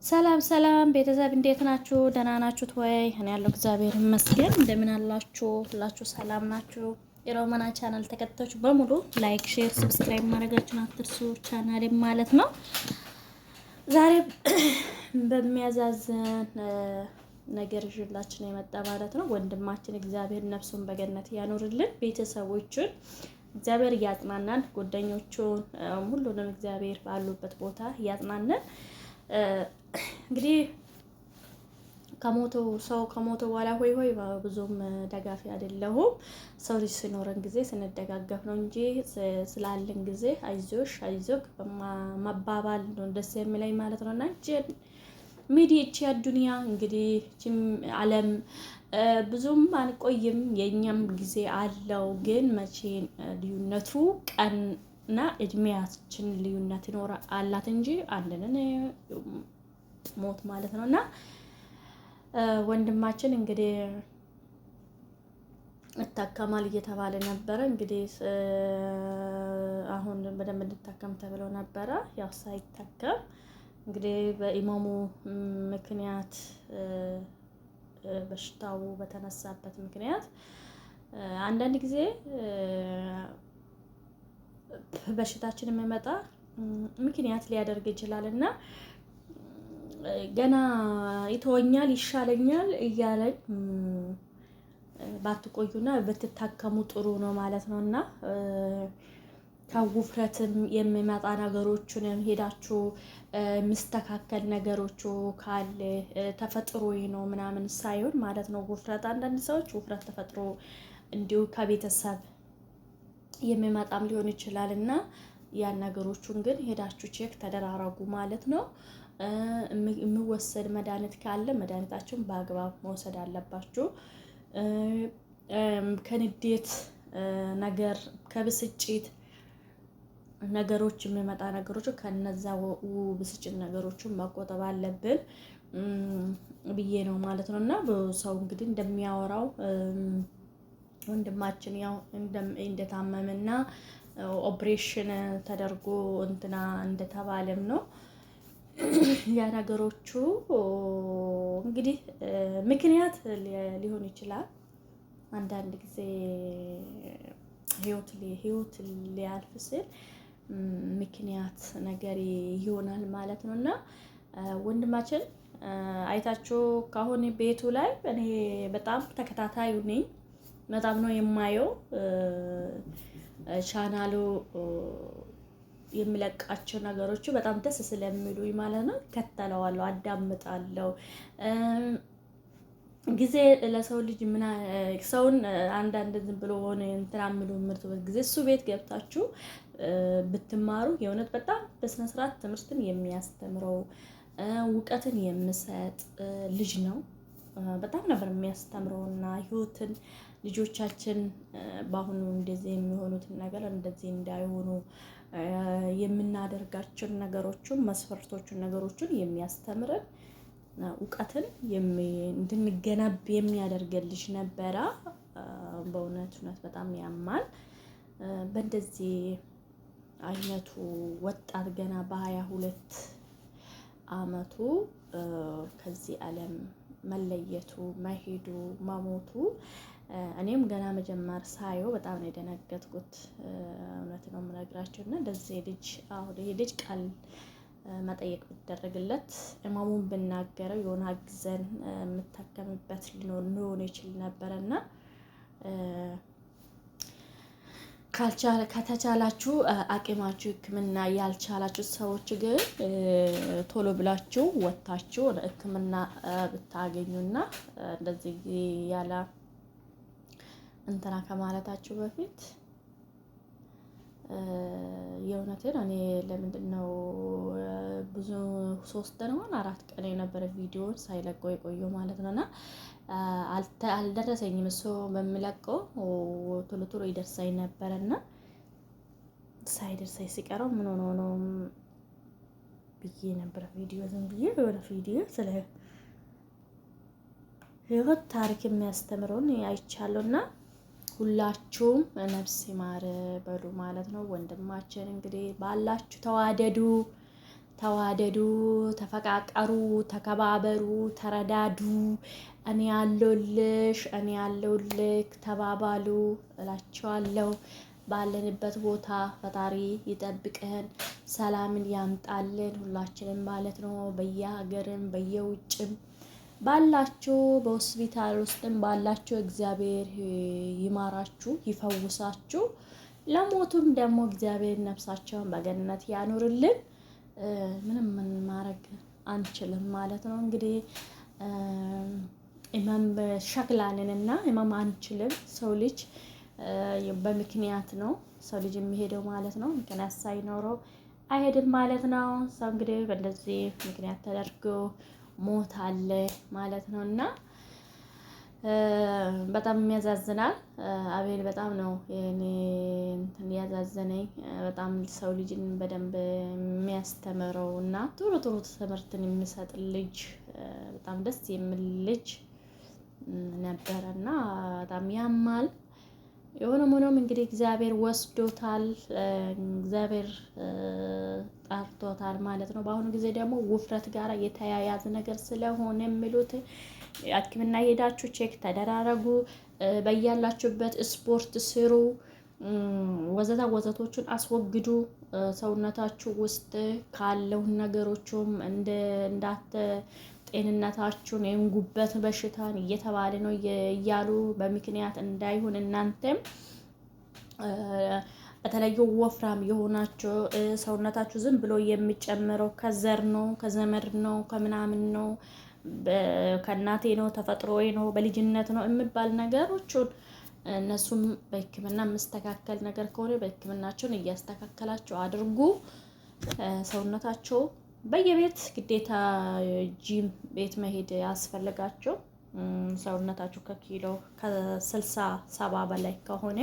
ሰላም ሰላም ቤተሰብ እንዴት ናችሁ? ደህና ናችሁት ወይ? እኔ ያለው እግዚአብሔር ይመስገን። እንደምን አላችሁ? ሁላችሁ ሰላም ናችሁ? የሮማና ቻናል ተከታዮች በሙሉ ላይክ፣ ሼር፣ ሰብስክራይብ ማድረጋችሁን አትርሱ። ቻናሌ ማለት ነው። ዛሬ በሚያዛዝን ነገር ይዤላችሁ የመጣ ማለት ነው። ወንድማችን እግዚአብሔር ነፍሱን በገነት ያኖርልን፣ ቤተሰቦቹን እግዚአብሔር እያጽናናን፣ ጓደኞቹን ሁሉንም እግዚአብሔር ባሉበት ቦታ እያጽናናን እንግዲህ ሰው ከሞተ በኋላ ሆይ ሆይ ብዙም ደጋፊ አይደለሁም። ሰው ልጅ ሲኖረን ጊዜ ስንደጋገፍ ነው እንጂ ስላለን ጊዜ አይዞሽ አይዞክ መባባል ነው ደስ የሚለኝ ማለት ነው። እና ሚዲያቺ አዱንያ እንግዲህ ዓለም ብዙም አንቆይም፣ የኛም ጊዜ አለው። ግን መቼ ልዩነቱ ቀንና እድሜያችን ልዩነት ይኖር አላት እንጂ አንድን ሞት ማለት ነው። እና ወንድማችን እንግዲህ እታከማል እየተባለ ነበረ። እንግዲህ አሁን በደንብ እንድታከም ተብሎ ነበረ። ያው ሳይታከም እንግዲህ በኢማሙ ምክንያት በሽታው በተነሳበት ምክንያት አንዳንድ ጊዜ በሽታችን የሚመጣ ምክንያት ሊያደርግ ይችላል እና ገና ይተወኛል ይሻለኛል እያለኝ ባትቆዩና ብትታከሙ ጥሩ ነው ማለት ነው። እና ከውፍረትም የሚመጣ ነገሮችንም ሄዳችሁ ምስተካከል ነገሮቹ ካለ ተፈጥሮዬ ነው ምናምን ሳይሆን ማለት ነው። ውፍረት አንዳንድ ሰዎች ውፍረት ተፈጥሮ እንዲሁ ከቤተሰብ የሚመጣም ሊሆን ይችላል እና ያን ነገሮቹን ግን ሄዳችሁ ቼክ ተደራረጉ ማለት ነው። የሚወሰድ መድኃኒት ካለ መድኃኒታችሁን በአግባብ መውሰድ አለባችሁ። ከንዴት ነገር ከብስጭት ነገሮች የሚመጣ ነገሮች ከነዛ ብስጭት ነገሮችን መቆጠብ አለብን ብዬ ነው ማለት ነው። እና ሰው እንግዲህ እንደሚያወራው ወንድማችን ያው እንደታመመና ኦፕሬሽን ተደርጎ እንትና እንደተባለም ነው። ያ ነገሮቹ እንግዲህ ምክንያት ሊሆን ይችላል። አንዳንድ ጊዜ ህይወት ሊያልፍ ሲል ምክንያት ነገር ይሆናል ማለት ነው። እና ወንድማችን አይታችሁ ካሁን ቤቱ ላይ እኔ በጣም ተከታታዩ ነኝ። በጣም ነው የማየው ቻናሉ የሚለቃቸው ነገሮች በጣም ደስ ስለሚሉኝ ማለት ነው። ከተለዋለሁ፣ አዳምጣለሁ። ጊዜ ለሰው ልጅ ሰውን አንዳንድ ዝም ብሎ ሆነ እንትና የሚሉ ምርጥበት ጊዜ እሱ ቤት ገብታችሁ ብትማሩ የእውነት በጣም በስነ ስርዓት ትምህርትን የሚያስተምረው እውቀትን የሚሰጥ ልጅ ነው። በጣም ነበር የሚያስተምረውና ህይወትን ልጆቻችን በአሁኑ እንደዚህ የሚሆኑትን ነገር እንደዚህ እንዳይሆኑ የምናደርጋቸውን ነገሮችን መስፈርቶችን ነገሮችን የሚያስተምረን እውቀትን እንድንገነብ የሚያደርገን ልጅ ነበረ። በእውነት በጣም ያማል። በእንደዚህ አይነቱ ወጣት ገና በ22 አመቱ ከዚህ ዓለም መለየቱ መሄዱ መሞቱ እኔም ገና መጀመር ሳየው በጣም ነው የደነገጥኩት። እውነት ነው የምነግራቸው እና እንደዚህ ልጅ አሁን ይሄ ልጅ ቃል መጠየቅ ቢደረግለት እማሙን ብናገረው የሆነ አግዘን የምታከምበት ሊሆን ይችል ነበረ እና ከተቻላችሁ አቂማችሁ ሕክምና ያልቻላችሁ ሰዎች ግን ቶሎ ብላችሁ ወጥታችሁ ሕክምና ብታገኙና እንደዚህ ያለ እንትና ከማለታችሁ በፊት የእውነትን እኔ ለምንድነው ብዙ 3 ቀን 4 ቀን የነበረ ቪዲዮን ሳይለቀው የቆየው ማለት ነውና አልደረሰኝም። እሱ በሚለቀው ቶሎ ይደርሰኝ ነበርና ሳይደርሰኝ ሲቀረው ምን ሆኖ ነው ብዬ ነበር ቪዲዮ ዝም ብዬ የሆነ ቪዲዮ ስለ ህይወት ታሪክ የሚያስተምረውን አይቻለሁና ሁላችሁም ነፍስ ይማር በሉ ማለት ነው። ወንድማችን እንግዲህ ባላችሁ ተዋደዱ ተዋደዱ፣ ተፈቃቀሩ፣ ተከባበሩ፣ ተረዳዱ፣ እኔ ያለሁልሽ፣ እኔ ያለሁልክ ተባባሉ እላችኋለሁ። ባለንበት ቦታ ፈጣሪ ይጠብቀን፣ ሰላምን ያምጣልን ሁላችንም ማለት ነው። በየሀገርም በየውጭም ባላችሁ በሆስፒታል ውስጥም ባላችሁ እግዚአብሔር ይማራችሁ፣ ይፈውሳችሁ። ለሞቱም ደግሞ እግዚአብሔር ነፍሳቸውን በገነት ያኑርልን። ምንም ምን ማድረግ አንችልም ማለት ነው። እንግዲህ ኢማም ሸክላንንና ኢማም አንችልም። ሰው ልጅ በምክንያት ነው ሰው ልጅ የሚሄደው ማለት ነው። ምክንያት ሳይኖረው አይሄድም ማለት ነው። ሰው እንግዲህ በእንደዚህ ምክንያት ተደርጎ ሞት አለ ማለት ነው። እና በጣም የሚያዛዝናል። አቤል በጣም ነው እኔ እንትን ያዛዘነኝ። በጣም ሰው ልጅን በደንብ የሚያስተምረው እና ጥሩ ጥሩ ትምህርትን የሚሰጥ ልጅ፣ በጣም ደስ የሚል ልጅ ነበረ እና በጣም ያማል። የሆነም ሆኖም እንግዲህ እግዚአብሔር ወስዶታል፣ እግዚአብሔር ጠርቶታል ማለት ነው። በአሁኑ ጊዜ ደግሞ ውፍረት ጋር የተያያዘ ነገር ስለሆነ የሚሉት ሕክምና ሄዳችሁ ቼክ ተደራረጉ፣ በያላችሁበት ስፖርት ስሩ፣ ወዘታ ወዘቶቹን አስወግዱ። ሰውነታችሁ ውስጥ ካለው ነገሮችም እንዳተ ጤንነታችሁን ወይም ጉበት በሽታን እየተባለ ነው እያሉ በምክንያት እንዳይሆን እናንተም በተለዩ ወፍራም የሆናችሁ ሰውነታችሁ ዝም ብሎ የሚጨምረው ከዘር ነው፣ ከዘመድ ነው፣ ከምናምን ነው፣ ከእናቴ ነው፣ ተፈጥሮዬ ነው፣ በልጅነት ነው የሚባል ነገሮችን እነሱም በሕክምና የምስተካከል ነገር ከሆነ በሕክምናቸውን እያስተካከላቸው አድርጉ። ሰውነታቸው በየቤት ግዴታ ጂም ቤት መሄድ ያስፈልጋቸው። ሰውነታቸው ከኪሎ ከ60-70 በላይ ከሆነ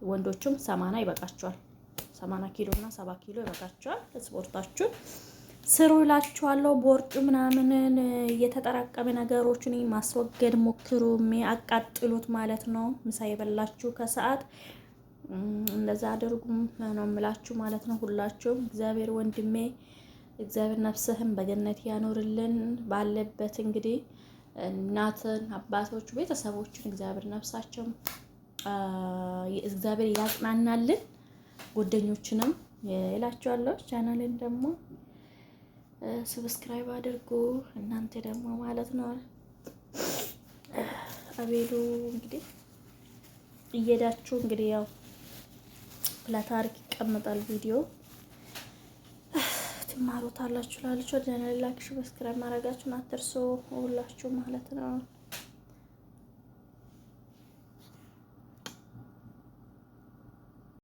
ወንዶቹም 80 ይበቃቸዋል። 80 ኪሎ እና 70 ኪሎ ይበቃቸዋል። ስፖርታችሁን ስሩ እላችኋለሁ። ቦርጩ ምናምንን እየተጠራቀመ ነገሮችን ማስወገድ ሞክሩ። አቃጥሉት ማለት ነው። ምሳ የበላችሁ ከሰዓት እንደዛ አድርጉም ነው የምላችሁ ማለት ነው። ሁላችሁም እግዚአብሔር ወንድሜ እግዚአብሔር ነፍስህን በገነት ያኖርልን። ባለበት እንግዲህ እናትን፣ አባቶች፣ ቤተሰቦችን እግዚአብሔር ነፍሳቸው እግዚአብሔር ያጽናናልን። ጓደኞችንም እላችኋለሁ። ቻናሌን ደግሞ ሰብስክራይብ አድርጉ እናንተ ደግሞ ማለት ነው። አቤሉ እንግዲህ እየሄዳችሁ እንግዲህ ያው ለታሪክ ይቀመጣል ቪዲዮ ትማሩታላችሁ። ላልችሁ ቻናሌን ላይክ፣ ሰብስክራይብ ማድረጋችሁን አትርሱ ሁላችሁ ማለት ነው።